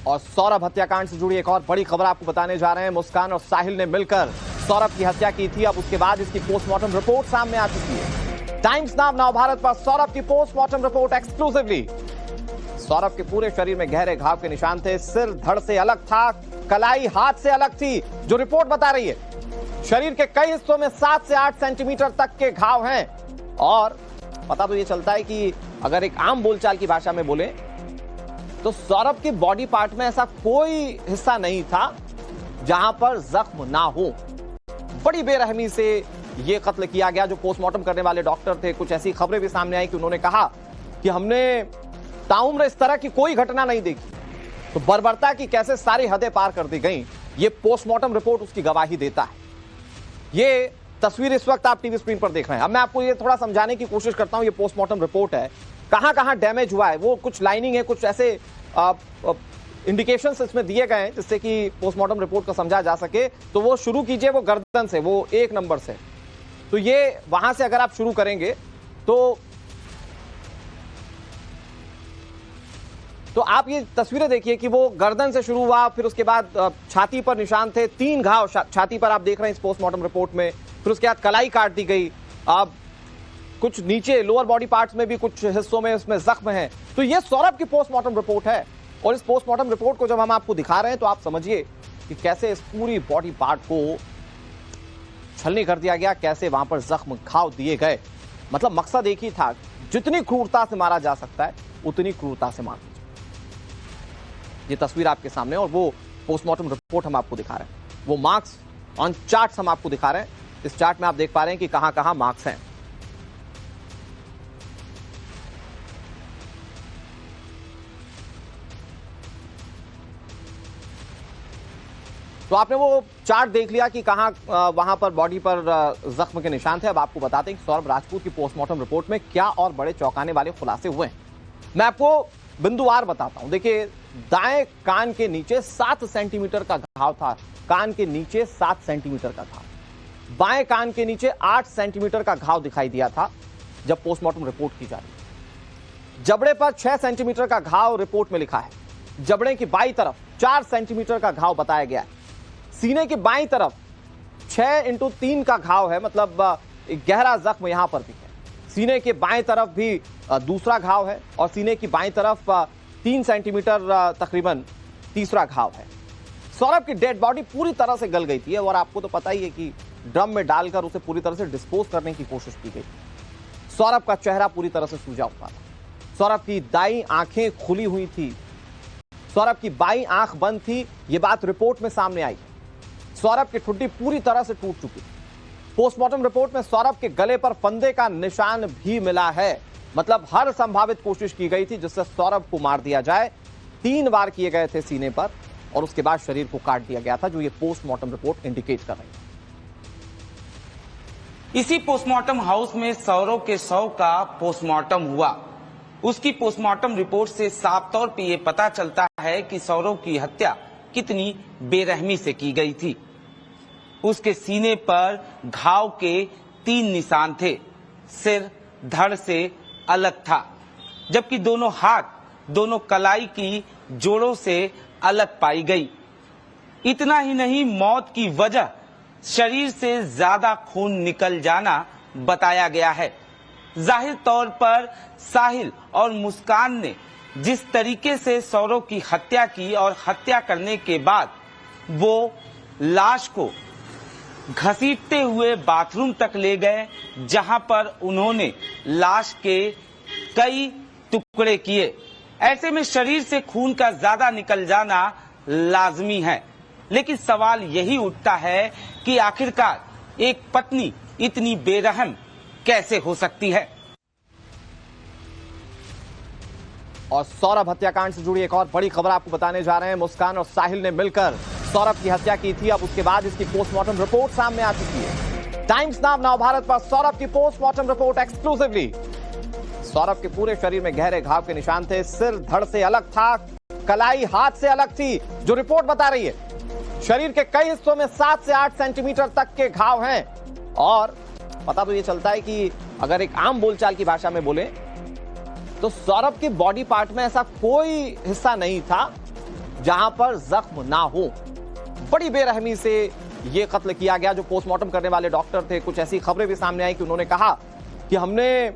और सौरभ हत्याकांड से जुड़ी एक और बड़ी खबर आपको बताने जा रहे हैं। मुस्कान और साहिल ने मिलकर सौरभ की हत्या की थी। अब उसके बाद इसकी पोस्टमार्टम रिपोर्ट सामने आ चुकी है। टाइम्स नाउ नवभारत पर सौरभ की पोस्टमार्टम रिपोर्ट एक्सक्लूसिवली। सौरभ के पूरे शरीर में गहरे घाव के निशान थे। सिर धड़ से अलग था, कलाई हाथ से अलग थी, जो रिपोर्ट बता रही है। शरीर के कई हिस्सों में 7 से 8 सेंटीमीटर तक के घाव हैं। और पता तो ये चलता है कि अगर एक आम बोलचाल की भाषा में बोले तो सौरभ के बॉडी पार्ट में ऐसा कोई हिस्सा नहीं था जहां पर जख्म ना हो। बड़ी बेरहमी से यह कत्ल किया गया। जो पोस्टमार्टम करने वाले डॉक्टर थे, कुछ ऐसी खबरें भी सामने आई कि उन्होंने कहा कि हमने ताउम्र इस तरह की कोई घटना नहीं देखी। तो बर्बरता की कैसे सारी हदें पार कर दी गई, ये पोस्टमार्टम रिपोर्ट उसकी गवाही देता है। ये तस्वीर इस वक्त आप टीवी स्क्रीन पर देख रहे हैं। अब मैं आपको ये थोड़ा समझाने की कोशिश करता हूं। ये पोस्टमार्टम रिपोर्ट है, कहां कहां डैमेज हुआ है, वो कुछ लाइनिंग है, कुछ ऐसे इंडिकेशंस इसमें दिए गए हैं जिससे कि पोस्टमार्टम रिपोर्ट को समझा जा सके। तो वो शुरू कीजिए वो गर्दन से, वो 1 नंबर से। तो ये वहां से अगर आप शुरू करेंगे तो आप ये तस्वीरें देखिए कि वो गर्दन से शुरू हुआ, फिर उसके बाद छाती पर निशान थे, 3 घाव छाती पर आप देख रहे हैं इस पोस्टमार्टम रिपोर्ट में। फिर उसके बाद कलाई काट दी गई। अब कुछ नीचे लोअर बॉडी पार्ट्स में भी कुछ हिस्सों में उसमें जख्म हैं। तो ये सौरभ की पोस्टमार्टम रिपोर्ट है। और इस पोस्टमार्टम रिपोर्ट को जब हम आपको दिखा रहे हैं तो आप समझिए कि कैसे इस पूरी बॉडी पार्ट को छलनी कर दिया गया, कैसे वहां पर जख्म घाव दिए गए। मतलब मकसद एक ही था, जितनी क्रूरता से मारा जा सकता है उतनी क्रूरता से मार दीजिए। ये तस्वीर आपके सामने और वो पोस्टमार्टम रिपोर्ट हम आपको दिखा रहे हैं। वो मार्क्स ऑन चार्ट्स हम आपको दिखा रहे हैं। इस चार्ट में आप देख पा रहे हैं कि कहां कहां मार्क्स हैं। तो आपने वो चार्ट देख लिया कि कहां वहां पर बॉडी पर जख्म के निशान थे। अब आपको बताते हैं कि सौरभ राजपूत की पोस्टमार्टम रिपोर्ट में क्या और बड़े चौंकाने वाले खुलासे हुए हैं। मैं आपको बिंदुवार बताता हूं। देखिए, दाएं कान के नीचे 7 सेंटीमीटर का घाव था। कान के नीचे 7 सेंटीमीटर का घाव। बाएं कान के नीचे 8 सेंटीमीटर का घाव दिखाई दिया था जब पोस्टमार्टम रिपोर्ट की जा रही है। जबड़े पर 6 सेंटीमीटर का घाव रिपोर्ट में लिखा है। जबड़े की बाईं तरफ 4 सेंटीमीटर का घाव बताया गया है। सीने की बाईं तरफ 6x3 का घाव है, मतलब एक गहरा जख्म यहां पर भी है। सीने के बाएं तरफ भी दूसरा घाव है और सीने की बाईं तरफ 3 सेंटीमीटर तकरीबन तीसरा घाव है। सौरभ की डेड बॉडी पूरी तरह से गल गई थी और आपको तो पता ही है कि ड्रम में डालकर उसे पूरी तरह से डिस्पोज करने की कोशिश की गई। सौरभ का चेहरा पूरी तरह से सूजा हुआ था। सौरभ की दाईं आंखें खुली हुई थी। सौरभ की बाईं आंख बंद थी। यह बात रिपोर्ट में सामने आई। सौरभ की ठुड्डी पूरी तरह से टूट चुकी। पोस्टमार्टम रिपोर्ट में सौरभ के गले पर फंदे का निशान भी मिला है। मतलब हर संभावित कोशिश की गई थी जिससे सौरभ को मार दिया जाए। 3 वार किए गए थे सीने पर और उसके बाद शरीर को काट दिया गया था, जो ये पोस्टमार्टम रिपोर्ट इंडिकेट कर रही है। इसी पोस्टमार्टम हाउस में सौरभ के शव का पोस्टमार्टम हुआ। उसकी पोस्टमार्टम रिपोर्ट से साफ तौर पे ये पता चलता है कि सौरभ की हत्या कितनी बेरहमी से की गई थी। उसके सीने पर घाव के 3 निशान थे। सिर धड़ से अलग था, जबकि दोनों हाथ, दोनों कलाई की जोड़ों से अलग पाई गई। इतना ही नहीं, मौत की वजह शरीर से ज्यादा खून निकल जाना बताया गया है। जाहिर तौर पर साहिल और मुस्कान ने जिस तरीके से सौरभ की हत्या की और हत्या करने के बाद वो लाश को घसीटते हुए बाथरूम तक ले गए, जहां पर उन्होंने लाश के कई टुकड़े किए। ऐसे में शरीर से खून का ज्यादा निकल जाना लाजमी है। लेकिन सवाल यही उठता है कि आखिरकार एक पत्नी इतनी बेरहम कैसे हो सकती है। और सौरभ हत्याकांड से जुड़ी एक और बड़ी खबर आपको बताने जा रहे हैं। मुस्कान और साहिल ने मिलकर सौरभ की हत्या की थी। अब उसके बाद इसकी पोस्टमार्टम रिपोर्ट सामने आ चुकी है। टाइम्स नाउ नवभारत पर सौरभ की पोस्टमार्टम रिपोर्ट एक्सक्लूसिवली। सौरभ के पूरे शरीर में गहरे घाव के निशान थे। सिर धड़ से अलग था, कलाई हाथ से अलग थी, जो रिपोर्ट बता रही है। शरीर के कई हिस्सों में 7 से 8 सेंटीमीटर तक के घाव हैं। और पता तो ये चलता है कि अगर एक आम बोलचाल की भाषा में बोले तो सौरभ के बॉडी पार्ट में ऐसा कोई हिस्सा नहीं था जहां पर जख्म ना हो। बड़ी बेरहमी से यह कत्ल किया गया। जो पोस्टमार्टम करने वाले डॉक्टर थे, कुछ ऐसी खबरें भी सामने आई कि उन्होंने कहा कि हमने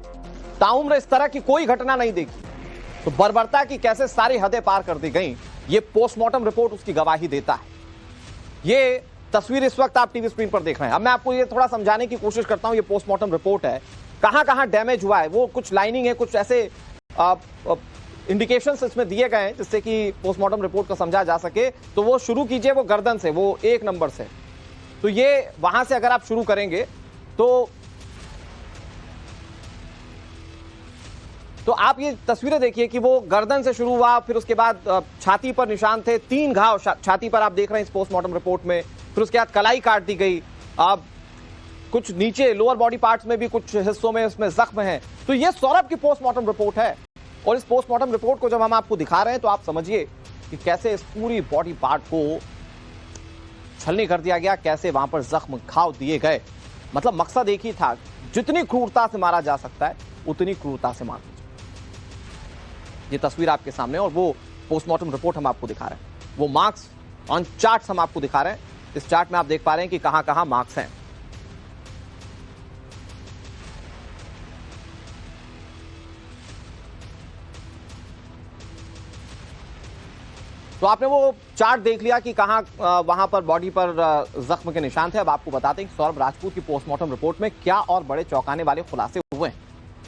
ताउम्र इस तरह की कोई घटना नहीं देखी। तो बर्बरता की कैसे सारी हदें पार कर दी गई, ये पोस्टमार्टम रिपोर्ट उसकी गवाही देता है। ये तस्वीर इस वक्त आप टीवी स्क्रीन पर देख रहे हैं। अब मैं आपको ये थोड़ा समझाने की कोशिश करता हूं। ये पोस्टमार्टम रिपोर्ट है, कहां कहां डैमेज हुआ है, वो कुछ लाइनिंग है, कुछ ऐसे इंडिकेशंस इसमें दिए गए हैं जिससे कि पोस्टमार्टम रिपोर्ट को समझा जा सके। तो वो शुरू कीजिए वो गर्दन से, वो 1 नंबर से। तो ये वहां से अगर आप शुरू करेंगे तो आप ये तस्वीरें देखिए कि वो गर्दन से शुरू हुआ, फिर उसके बाद छाती पर निशान थे, 3 घाव छाती पर आप देख रहे हैं इस पोस्टमार्टम रिपोर्ट में। फिर उसके बाद कलाई काट दी गई। अब कुछ नीचे लोअर बॉडी पार्ट्स में भी कुछ हिस्सों में उसमें जख्म है। तो ये सौरभ की पोस्टमार्टम रिपोर्ट है। और इस पोस्टमार्टम रिपोर्ट को जब हम आपको दिखा रहे हैं तो आप समझिए कि कैसे इस पूरी बॉडी पार्ट को छलनी कर दिया गया, कैसे वहां पर जख्म घाव दिए गए। मतलब मकसद एक ही था, जितनी क्रूरता से मारा जा सकता है उतनी क्रूरता से मारा। ये तस्वीर आपके सामने और वो पोस्टमार्टम रिपोर्ट हम आपको दिखा रहे हैं। वो मार्क्स ऑन चार्ट्स हम आपको दिखा रहे हैं। इस चार्ट में आप देख पा रहे हैं कि कहां कहां मार्क्स हैं। तो आपने वो चार्ट देख लिया कि कहां वहां पर बॉडी पर जख्म के निशान थे। अब आपको बताते हैं कि सौरभ राजपूत की पोस्टमार्टम रिपोर्ट में क्या और बड़े चौंकाने वाले खुलासे हुए हैं।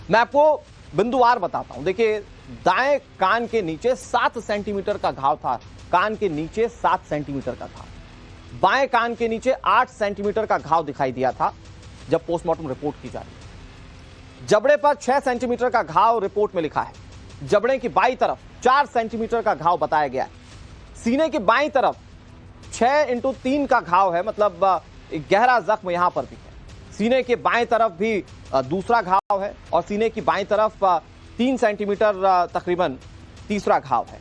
मैं आपको बिंदुवार बताता हूं। देखिए, दाएं कान के नीचे 7 सेंटीमीटर का घाव था। कान के नीचे 7 सेंटीमीटर का घाव। बाएं कान के नीचे 8 सेंटीमीटर का घाव दिखाई दिया था जब पोस्टमार्टम रिपोर्ट की जा रही। जबड़े पर 6 सेंटीमीटर का घाव रिपोर्ट में लिखा है। जबड़े की बाईं तरफ 4 सेंटीमीटर का घाव बताया गया है। सीने की बाईं तरफ 6x3 का घाव है, मतलब गहरा जख्म यहां पर भी है। सीने के बाएं तरफ भी दूसरा घाव है और सीने की बाईं तरफ 3 सेंटीमीटर तकरीबन तीसरा घाव है।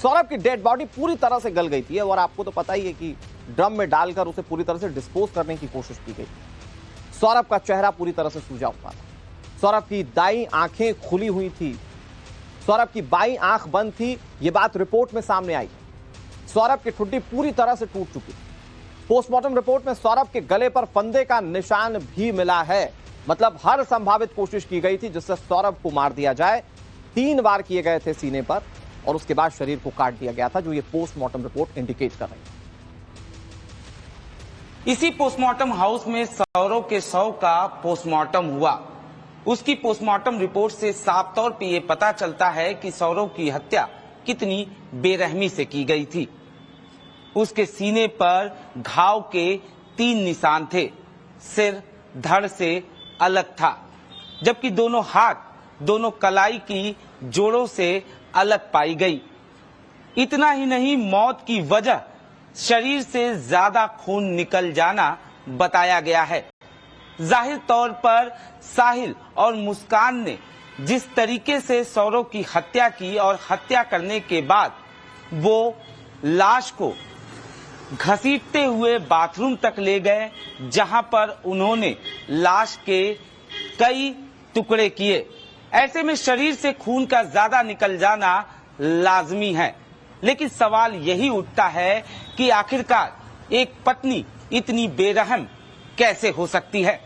सौरभ की डेड बॉडी पूरी तरह से गल गई थी और आपको तो पता ही है कि ड्रम में डालकर उसे पूरी तरह से डिस्पोज करने की कोशिश की गई। सौरभ का चेहरा पूरी तरह से सूजा हुआ था। सौरभ की दाईं आंखें खुली हुई थी। सौरभ की बाईं आंख बंद थी। यह बात रिपोर्ट में सामने आई। सौरभ की ठुड्डी पूरी तरह से टूट चुकी। पोस्टमार्टम रिपोर्ट में सौरभ के गले पर फंदे का निशान भी मिला है। मतलब हर संभावित कोशिश की गई थी जिससे सौरभ को मार दिया जाए। 3 बार किए गए थे सीने पर और उसके बाद शरीर को काट दिया गया था, जो ये पोस्टमार्टम रिपोर्ट इंडिकेट कर रही है। इसी पोस्टमार्टम हाउस में सौरव के शव का पोस्टमार्टम हुआ। उसकी पोस्टमार्टम रिपोर्ट से साफ तौर पर यह पता चलता है कि सौरव की हत्या कितनी बेरहमी से की गई थी। उसके सीने पर घाव के 3 निशान थे। सिर धड़ से अलग था, जबकि दोनों हाथ दोनों कलाई की जोड़ों से अलग पाई गई। इतना ही नहीं, मौत की वजह शरीर से ज्यादा खून निकल जाना बताया गया है। जाहिर तौर पर साहिल और मुस्कान ने जिस तरीके से सौरव की हत्या की और हत्या करने के बाद वो लाश को घसीटते हुए बाथरूम तक ले गए, जहां पर उन्होंने लाश के कई टुकड़े किए। ऐसे में शरीर से खून का ज्यादा निकल जाना लाजमी है। लेकिन सवाल यही उठता है कि आखिरकार एक पत्नी इतनी बेरहम कैसे हो सकती है।